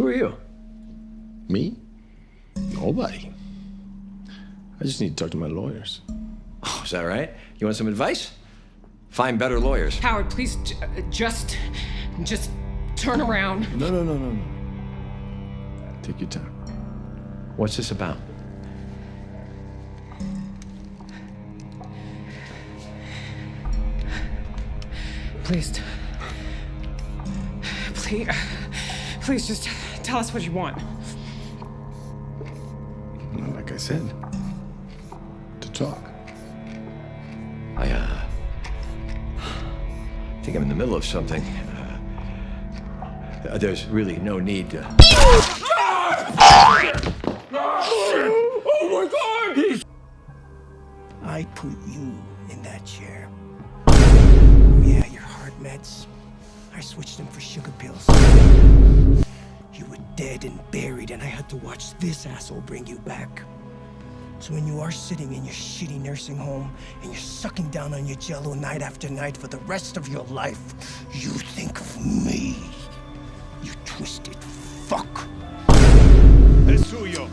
Who are you? Me? Nobody. I just need to talk to my lawyers. Oh, is that right? You want some advice? Find better lawyers. Howard, please just turn around. No. Take your time. What's this about? Please just tell us what you want. Well, like I said, to talk. I think I'm in the middle of something. There's really no need to... Oh my God! I put you in that chair. Oh yeah, your heart meds. I switched them for sugar pills. You were dead and buried, and I had to watch this asshole bring you back. So when you are sitting in your shitty nursing home and you're sucking down on your Jell-O night after night for the rest of your life, you think of me. You twisted fuck. Es suyo.